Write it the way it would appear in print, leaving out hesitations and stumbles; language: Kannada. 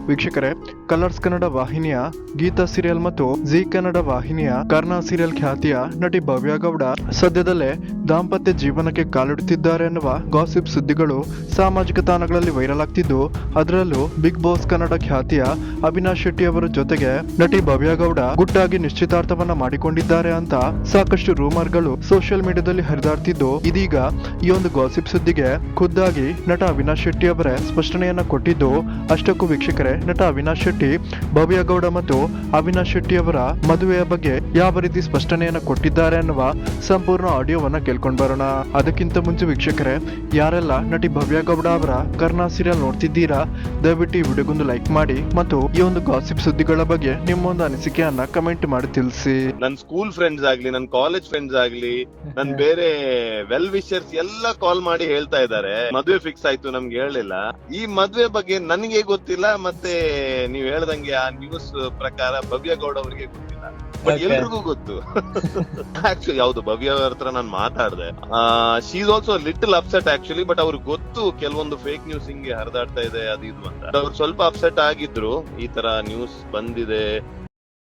ವೀಕ್ಷಕರೇ, ಕಲರ್ಸ್ ಕನ್ನಡ ವಾಹಿನಿಯ ಗೀತಾ ಸೀರಿಯಲ್ ಮತ್ತು ಜಿ ಕನ್ನಡ ವಾಹಿನಿಯ ಕರ್ಣ ಸೀರಿಯಲ್ ಖ್ಯಾತಿಯ ನಟಿ ಭವ್ಯ ಗೌಡ ಸದ್ಯದಲ್ಲೇ ದಾಂಪತ್ಯ ಜೀವನಕ್ಕೆ ಕಾಲಿಡುತ್ತಿದ್ದಾರೆ ಎನ್ನುವ ಗಾಸಿಪ್ ಸುದ್ದಿಗಳು ಸಾಮಾಜಿಕ ತಾಣಗಳಲ್ಲಿ ವೈರಲ್ ಆಗ್ತಿದ್ದು, ಅದರಲ್ಲೂ ಬಿಗ್ ಬಾಸ್ ಕನ್ನಡ ಖ್ಯಾತಿಯ ಅವಿನಾಶ್ ಶೆಟ್ಟಿ ಅವರ ಜೊತೆಗೆ ನಟಿ ಭವ್ಯ ಗೌಡ ಗುಟ್ಟಾಗಿ ನಿಶ್ಚಿತಾರ್ಥವನ್ನ ಮಾಡಿಕೊಂಡಿದ್ದಾರೆ ಅಂತ ಸಾಕಷ್ಟು ರೂಮರ್ಗಳು ಸೋಷಿಯಲ್ ಮೀಡಿಯಾದಲ್ಲಿ ಹರಿದಾಡ್ತಿದ್ದು, ಇದೀಗ ಈ ಒಂದು ಗಾಸಿಪ್ ಸುದ್ದಿಗೆ ಖುದ್ದಾಗಿ ನಟ ಅವಿನಾಶ್ ಶೆಟ್ಟಿ ಅವರೇ ಸ್ಪಷ್ಟನೆಯನ್ನ ಕೊಟ್ಟಿದ್ದು, ಅಷ್ಟಕ್ಕೂ ವೀಕ್ಷಕರೇ, ನಟ ಅವಿನಾಶ್ ಶೆಟ್ಟಿ ಭವ್ಯ ಗೌಡ ಮತ್ತು ಅವಿನಾಶ್ ಶೆಟ್ಟಿ ಅವರ ಮದುವೆಯ ಬಗ್ಗೆ ಯಾವ ರೀತಿ ಸ್ಪಷ್ಟನೆಯನ್ನ ಕೊಟ್ಟಿದ್ದಾರೆ ಅನ್ನುವ ಸಂಪೂರ್ಣ ಆಡಿಯೋವನ್ನ ಕೇಳ್ಕೊಂಡ್ ಬರೋಣ. ಅದಕ್ಕಿಂತ ಮುಂಚೆ ವೀಕ್ಷಕರೇ, ಯಾರೆಲ್ಲ ನಟಿ ಭವ್ಯ ಗೌಡ ಅವರ ಕರ್ಣ ಸೀರಿಯಲ್ ನೋಡ್ತಿದ್ದೀರಾ, ದಯವಿಟ್ಟು ಈ ವಿಡಿಯೋಗೊಂದು ಲೈಕ್ ಮಾಡಿ ಮತ್ತು ಈ ಒಂದು ಗಾಸಿಪ್ ಸುದ್ದಿಗಳ ಬಗ್ಗೆ ನಿಮ್ಮ ಒಂದು ಅನಿಸಿಕೆಯನ್ನ ಕಮೆಂಟ್ ಮಾಡಿ ತಿಳಿಸಿ. ನನ್ ಸ್ಕೂಲ್ ಫ್ರೆಂಡ್ಸ್ ಆಗ್ಲಿ, ನನ್ ಕಾಲೇಜ್ ಫ್ರೆಂಡ್ಸ್ ಆಗ್ಲಿ, ನನ್ ಬೇರೆ ವೆಲ್ ವಿಷರ್ಸ್ ಎಲ್ಲ ಕಾಲ್ ಮಾಡಿ ಹೇಳ್ತಾ ಇದ್ದಾರೆ ಮದ್ವೆ ಫಿಕ್ಸ್ ಆಯ್ತು, ನಮ್ಗೆ ಹೇಳಿಲ್ಲ. ಈ ಮದ್ವೆ ಬಗ್ಗೆ ನನಗೆ ಗೊತ್ತಿಲ್ಲ, ಮತ್ತೆ ನೀವ್ ಹೇಳ್ದಂಗೆ ಆ ನ್ಯೂಸ್ ಪ್ರಕಾರ ಭವ್ಯ ಗೌಡ ಅವರಿಗೆ ಗೊತ್ತಿಲ್ಲ, ಬಟ್ ಎಲ್ರಿಗೂ ಗೊತ್ತು. ಆಕ್ಚುಲಿ ಯಾವ್ದು ಭವ್ಯ ಅವ್ರ ಹತ್ರ ನಾನು ಮಾತಾಡ್ದೆ, she is also little upset actually, but ಅವ್ರಿಗೆ ಗೊತ್ತು ಕೆಲವೊಂದು ಫೇಕ್ ನ್ಯೂಸ್ ಹಿಂಗೆ ಹರಿದಾಡ್ತಾ ಇದೆ ಅದು ಇದು ಅಂತ. ಅವ್ರು ಸ್ವಲ್ಪ ಅಪ್ಸೆಟ್ ಆಗಿದ್ರು, ಈ ತರ ನ್ಯೂಸ್ ಬಂದಿದೆ